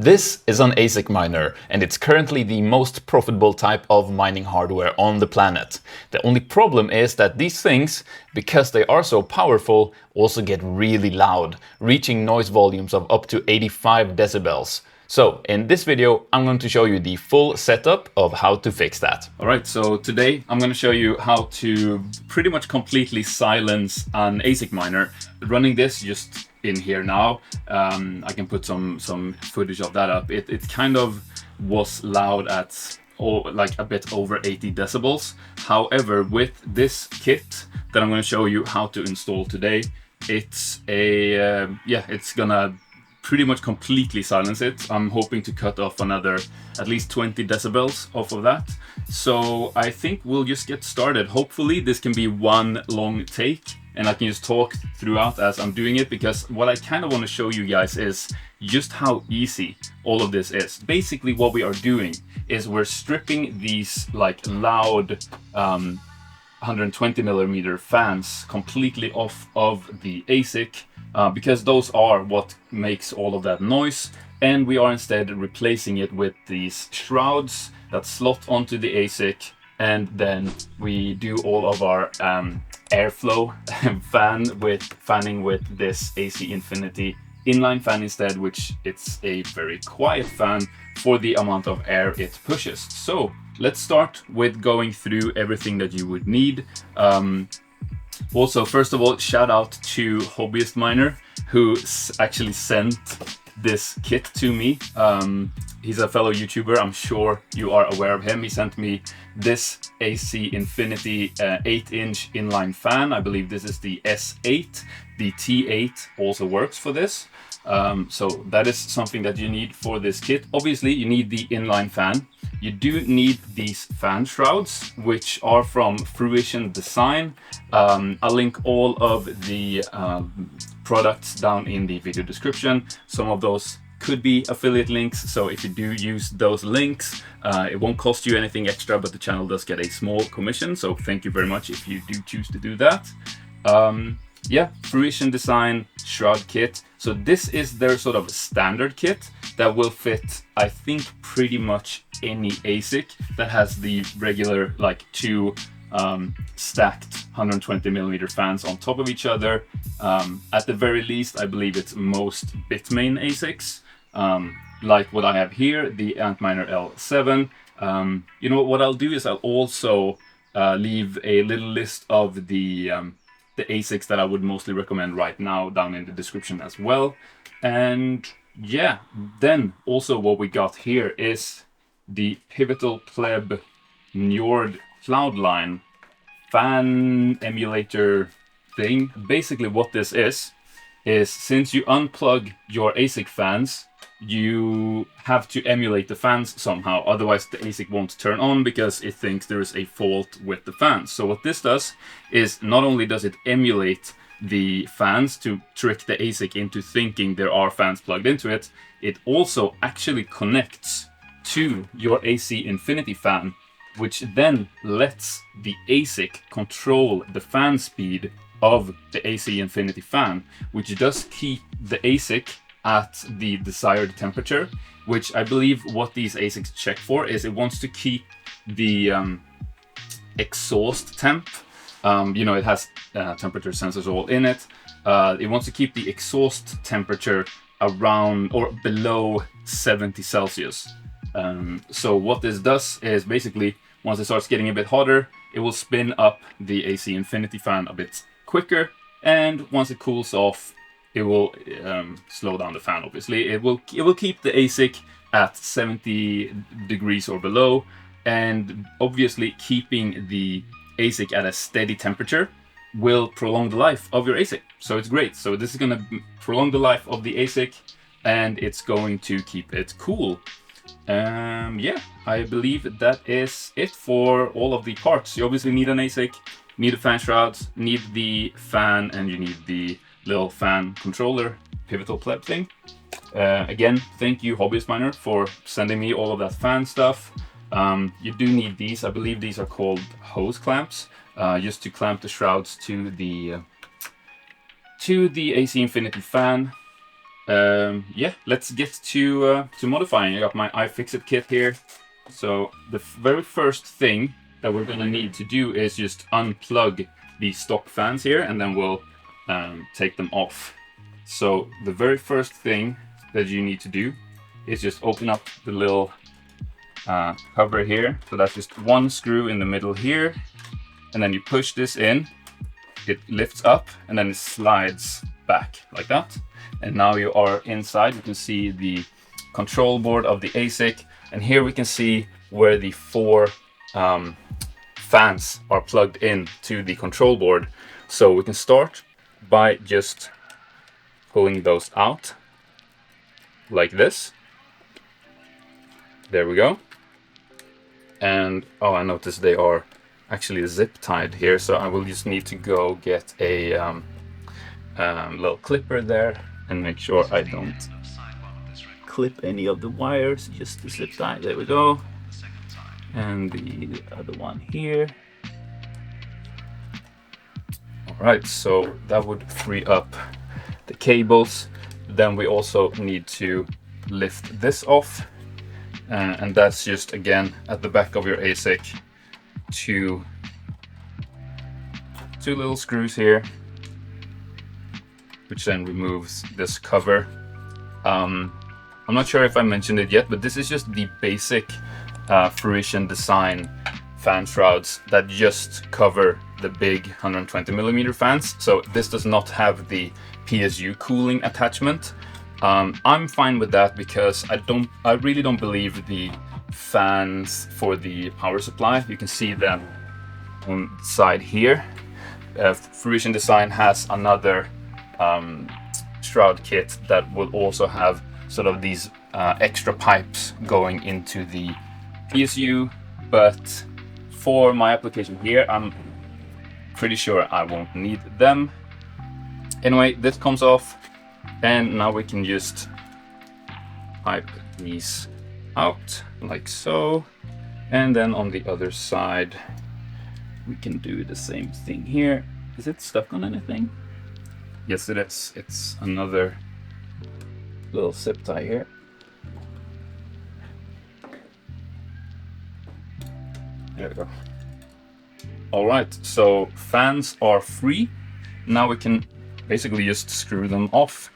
This is an ASIC miner, and it's currently the most profitable type of mining hardware on the planet. The only problem is that these things, because they are so powerful, also get really loud, reaching noise volumes of up to 85 decibels. So in this video, I'm going to show you the full setup of how to fix that. Alright, so today I'm going to show you how to pretty much completely silence an ASIC miner. Running this just in here now, I can put some footage of that up. It kind of was loud at like a bit over 80 decibels. However, with this kit that I'm going to show you how to install today, it's it's gonna pretty much completely silence it. I'm hoping to cut off another at least 20 decibels off of that. So I think we'll just get started. Hopefully this can be one long take and I can just talk throughout as I'm doing it, because what I kind of want to show you guys is just how easy all of this is. Basically what we are doing is we're stripping these like loud 120mm fans completely off of the ASIC, because those are what makes all of that noise, and we are instead replacing it with these shrouds that slot onto the ASIC, and then we do all of our airflow fanning with this 𝗖𝗢𝗡𝗖𝗍 inline fan instead, which it's a very quiet fan for the amount of air it pushes. So let's start with going through everything that you would need. Also, first of all, shout out to 𝗧𝗬𝗏𝗏, who actually sent this kit to me. He's a fellow YouTuber, I'm sure you are aware of him. He sent me this 𝗖𝗢𝗡𝗖𝗍 8-inch inline fan. I believe this is the S8. The T8 also works for this. So that is something that you need for this kit. Obviously, you need the inline fan. You do need these fan shrouds, which are from Fruition Design. I'll link all of the products down in the video description. Some of those could be affiliate links, so if you do use those links, it won't cost you anything extra, but the channel does get a small commission, so thank you very much if you do choose to do that. Yeah, Fruition Design shroud kit. So this is their sort of standard kit that will fit, I think, pretty much any ASIC that has the regular like two stacked 120mm fans on top of each other. At the very least, I believe it's most Bitmain ASICs, like what I have here, the Antminer L7. You know what I'll do is I'll also leave a little list of the ASICs that I would mostly recommend right now down in the description as well. And yeah, then also what we got here is the Pivotal Pleb Njord Cludline fan emulator thing. Basically what this is since you unplug your ASIC fans, you have to emulate the fans somehow, otherwise the ASIC won't turn on because it thinks there is a fault with the fans. So what this does is not only does it emulate the fans to trick the ASIC into thinking there are fans plugged into it, it also actually connects to your 𝗖𝗢𝗡𝗖𝗍 fan, which then lets the ASIC control the fan speed of the 𝗖𝗢𝗡𝗖𝗍 fan, which does keep the ASIC at the desired temperature, which I believe what these ASICs check for is it wants to keep the exhaust temp. You know, it has temperature sensors all in it. It wants to keep the exhaust temperature around or below 70 Celsius. So what this does is basically once it starts getting a bit hotter, it will spin up the 𝗖𝗢𝗡𝗖𝗍 fan a bit quicker, and once it cools off, it will slow down the fan. Obviously, it will keep the ASIC at 70 degrees or below, and obviously keeping the ASIC at a steady temperature will prolong the life of your ASIC. So it's great. So this is going to prolong the life of the ASIC, and it's going to keep it cool. Yeah, I believe that is it for all of the parts. You obviously need an ASIC, need the fan shrouds, need the fan, and you need the little fan controller, Pivotal Pleb thing. Again, thank you 𝗧𝗬𝗏𝗏 for sending me all of that fan stuff. You do need these. I believe these are called hose clamps, just to clamp the shrouds to the 𝗖𝗢𝗡𝗖𝗍𝗏 fan. Yeah, let's get to modifying. I got my iFixit kit here. So the very first thing that we're gonna need to do is just unplug these stock fans here, and then we'll take them off. So the very first thing that you need to do is just open up the little cover here. So that's just one screw in the middle here, and then you push this in, it lifts up, and then it slides back like that. And now you are inside. You can see the control board of the ASIC, and here we can see where the 4 fans are plugged in to the control board. So we can start by just pulling those out like this. There we go. And oh, I noticed they are actually zip tied here, so I will just need to go get a little clipper there and make sure I don't clip any of the wires, just the zip tie. There we go. And the other one here. All right, so that would free up the cables. Then we also need to lift this off, and that's just again at the back of your ASIC, two little screws here, which then removes this cover. I'm not sure if I mentioned it yet, but this is just the basic Fruition Design fan shrouds that just cover the big 120mm fans. So this does not have the PSU cooling attachment. I'm fine with that because I really don't believe the fans for the power supply. You can see them on the side here. Fruition Design has another shroud kit that will also have sort of these extra pipes going into the PSU, but for my application here, I'm pretty sure I won't need them. Anyway, this comes off, and now we can just pipe these out like so. And then on the other side, we can do the same thing here. Is it stuck on anything? Yes, it is. It's another little zip tie here. There we go. All right, so fans are free. Now we can basically just screw them off.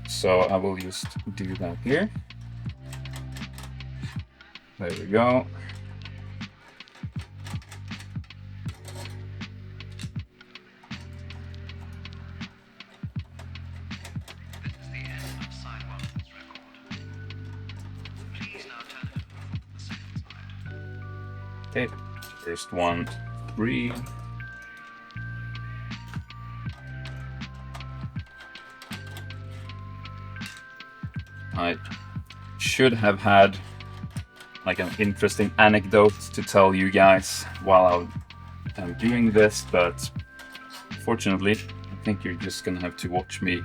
So I will just do that here. There we go. Okay, first one free. I should have had like an interesting anecdote to tell you guys while I'm doing this, but fortunately, I think you're just gonna have to watch me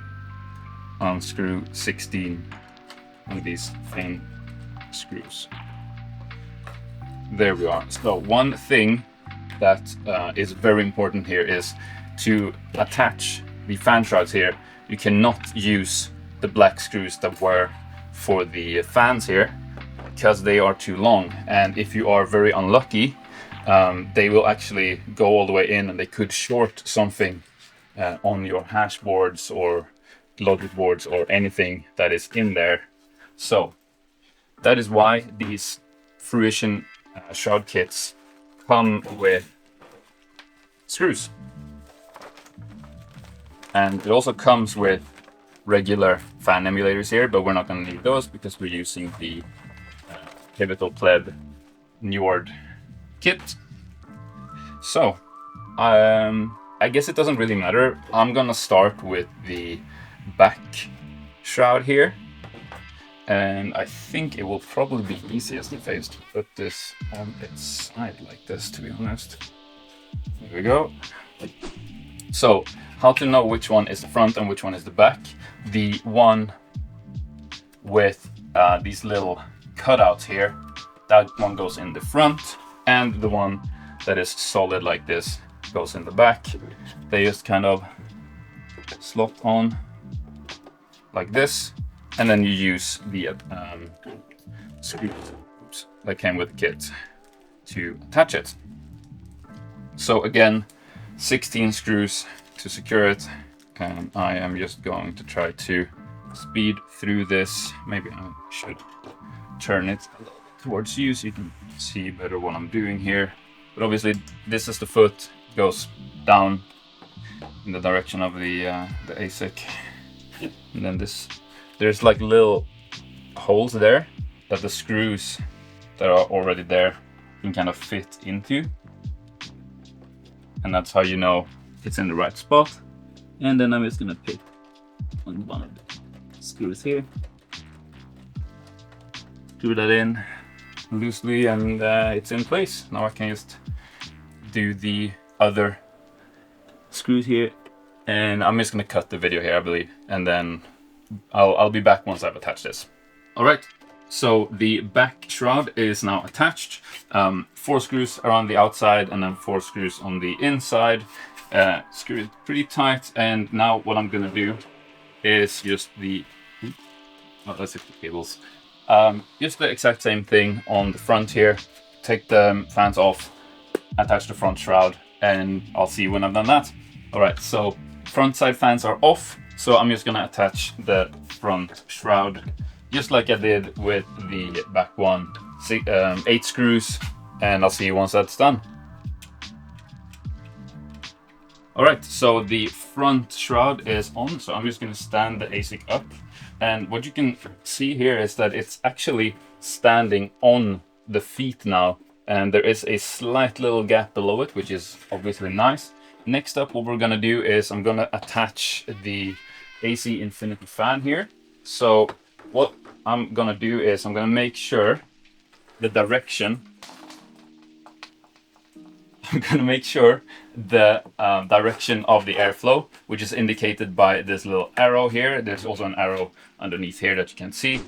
unscrew 16 of these thin screws. There we are. So one thing that is very important here is to attach the fan shrouds here. You cannot use the black screws that were for the fans here because they are too long, and if you are very unlucky, they will actually go all the way in and they could short something on your hash boards or logic boards or anything that is in there. So that is why these Fruition shroud kits come with screws, and it also comes with regular fan emulators here, but we're not going to need those because we're using the Pivotal Pleb Njord kit. So I guess it doesn't really matter. I'm gonna start with the back shroud here, and I think it will probably be easiest if I just put this on its side like this, to be honest. There we go. So how to know which one is the front and which one is the back? The one with these little cutouts here, that one goes in the front, and the one that is solid like this goes in the back. They just kind of slot on like this, and then you use the screws that came with the kit to attach it. So again, 16 screws to secure it, and I am just going to try to speed through this. Maybe I should turn it a little bit towards you so you can see better what I'm doing here. But obviously this is the foot, goes down in the direction of the ASIC, and then there's like little holes there that the screws that are already there can kind of fit into, and that's how you know it's in the right spot. And then I'm just gonna pick on one of the screws here, screw that in loosely, and it's in place. Now I can just do the other screws here, and I'm just gonna cut the video here, I believe, and then I'll be back once I've attached this. All right, so the back shroud is now attached. 4 screws around the outside and then 4 screws on the inside. Screw it pretty tight, and now what I'm gonna do is just let's hit the cables. Just the exact same thing on the front here. Take the fans off, attach the front shroud, and I'll see you when I've done that. All right, so front side fans are off, so I'm just gonna attach the front shroud just like I did with the back one. 8 screws, and I'll see you once that's done. All right, so the front shroud is on, so I'm just gonna stand the ASIC up. And what you can see here is that it's actually standing on the feet now, and there is a slight little gap below it, which is obviously nice. Next up, what we're gonna do is I'm gonna attach the AC infinity fan here. So what I'm gonna do is I'm gonna make sure the direction direction of the airflow, which is indicated by this little arrow here. There's also an arrow underneath here that you can see,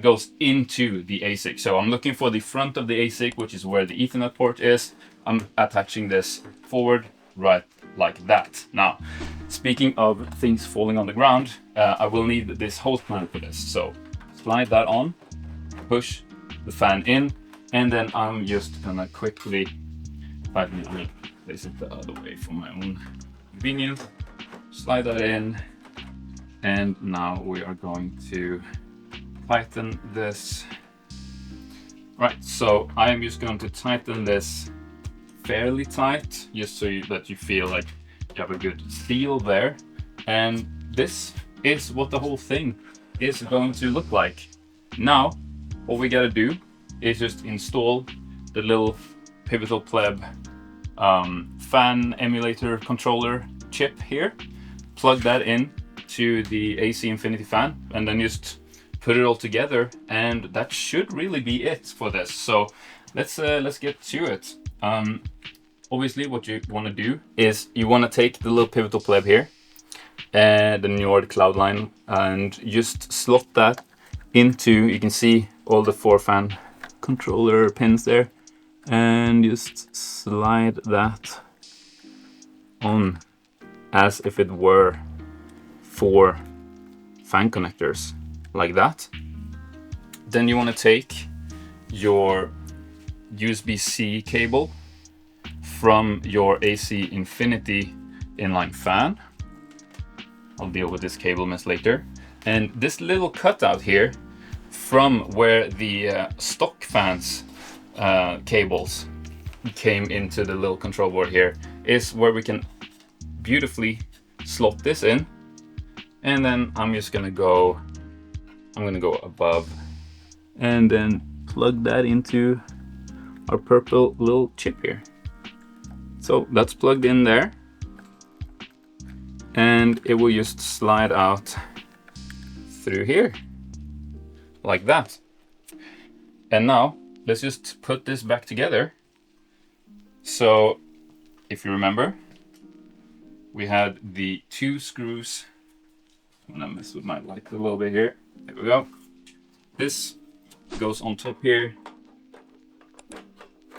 goes into the ASIC. So I'm looking for the front of the ASIC, which is where the Ethernet port is. I'm attaching this forward, right like that. Now, speaking of things falling on the ground, I will need this hose clamp for this. So slide that on, push the fan in, and then I'm just gonna quickly place it the other way for my own convenience. Slide that in, and now we are going to tighten this. Right, so I am just going to tighten this fairly tight, just so that you feel like you have a good seal there. And this is what the whole thing is going to look like. Now, all we gotta do is just install the little Pivotal Pleb fan emulator controller chip here, plug that in to the AC Infinity fan, and then just put it all together, and that should really be it for this. So let's get to it. Obviously what you want to do is you want to take the little Pivotal Pleb here and the Njord Cludline and just slot that into, you can see all the 4 fan controller pins there, and just slide that on as if it were 4 fan connectors, like that. Then you want to take your USB-C cable from your AC Infinity inline fan. I'll deal with this cable mess later. And this little cutout here from where the stock fans cables came into the little control board here is where we can beautifully slot this in. And then I'm gonna go above and then plug that into our purple little chip here. So that's plugged in there, and it will just slide out through here like that. And now let's just put this back together. So if you remember, we had the 2 screws. I'm gonna mess with my light a little bit here. There we go. This goes on top here,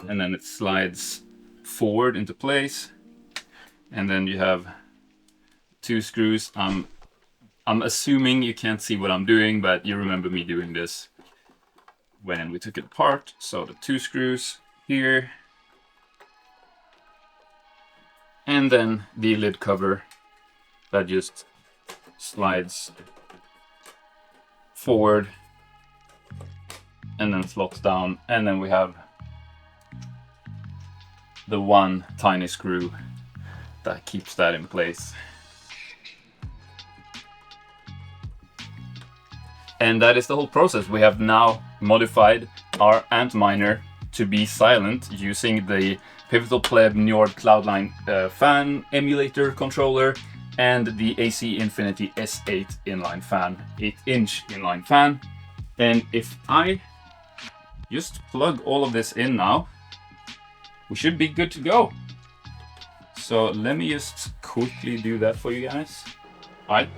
and then it slides forward into place. And then you have 2 screws. I'm I'm assuming you can't see what I'm doing, but you remember me doing this when we took it apart. So the 2 screws here, and then the lid cover that just slides forward and then slots down, and then we have the one tiny screw that keeps that in place. And that is the whole process. We have now modified our ant miner to be silent using the Pivotal Pleb Njord Cludline fan emulator controller and the 𝗖𝗢𝗜𝗔𝗓𝗔𝗍 S8 inline fan, 8-inch inline fan. And if I just plug all of this in now, we should be good to go. So let me just quickly do that for you guys. Alright,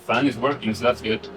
fan is working, so that's good.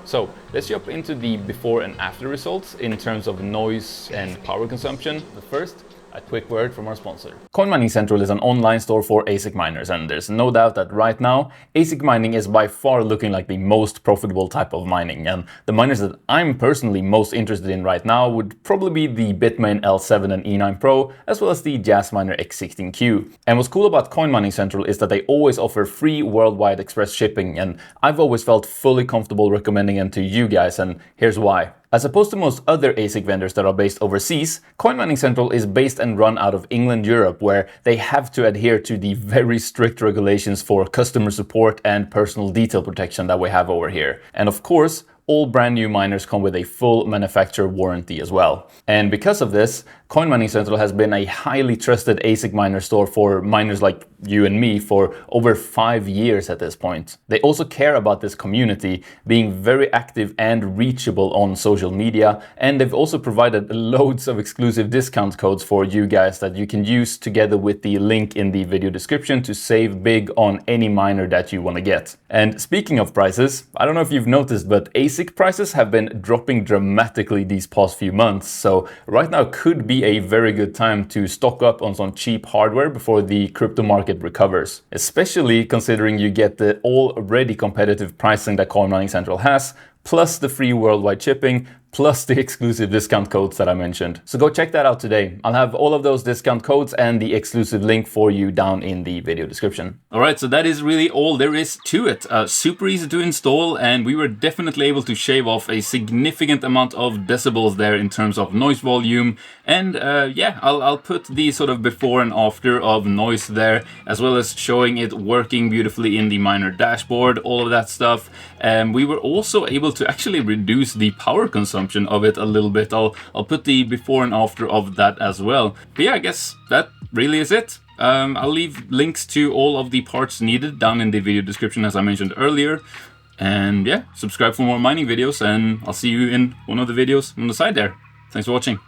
So let's jump into the before and after results in terms of noise and power consumption. But first, a quick word from our sponsor. Coin Mining Central is an online store for ASIC miners, and there's no doubt that right now ASIC mining is by far looking like the most profitable type of mining, and the miners that I'm personally most interested in right now would probably be the Bitmain L7 and E9 Pro, as well as the Gsminer X16Q. And what's cool about Coin Mining Central is that they always offer free worldwide express shipping, and I've always felt fully comfortable recommending them to you guys, and here's why. As opposed to most other ASIC vendors that are based overseas, Coin Mining Central is based and run out of England, Europe, where they have to adhere to the very strict regulations for customer support and personal detail protection that we have over here. And of course, all brand new miners come with a full manufacturer warranty as well. And because of this, Coin Mining Central has been a highly trusted ASIC miner store for miners like you and me for over 5 years at this point. They also care about this community, being very active and reachable on social media, and they've also provided loads of exclusive discount codes for you guys that you can use together with the link in the video description to save big on any miner that you want to get. And speaking of prices, I don't know if you've noticed, but ASIC prices have been dropping dramatically these past few months, so right now could be a very good time to stock up on some cheap hardware before the crypto market recovers, especially considering you get the already competitive pricing that Coin Mining Central has, plus the free worldwide shipping, plus the exclusive discount codes that I mentioned. So go check that out today. I'll have all of those discount codes and the exclusive link for you down in the video description. All right, so that is really all there is to it. Super easy to install, and we were definitely able to shave off a significant amount of decibels there in terms of noise volume. And yeah, I'll put the sort of before and after of noise there, as well as showing it working beautifully in the miner dashboard, all of that stuff. And we were also able to actually reduce the power consumption of it a little bit. I'll put the before and after of that as well. But yeah, I guess that really is it. I'll leave links to all of the parts needed down in the video description, as I mentioned earlier. And yeah, subscribe for more mining videos, and I'll see you in one of the videos on the side there. Thanks for watching.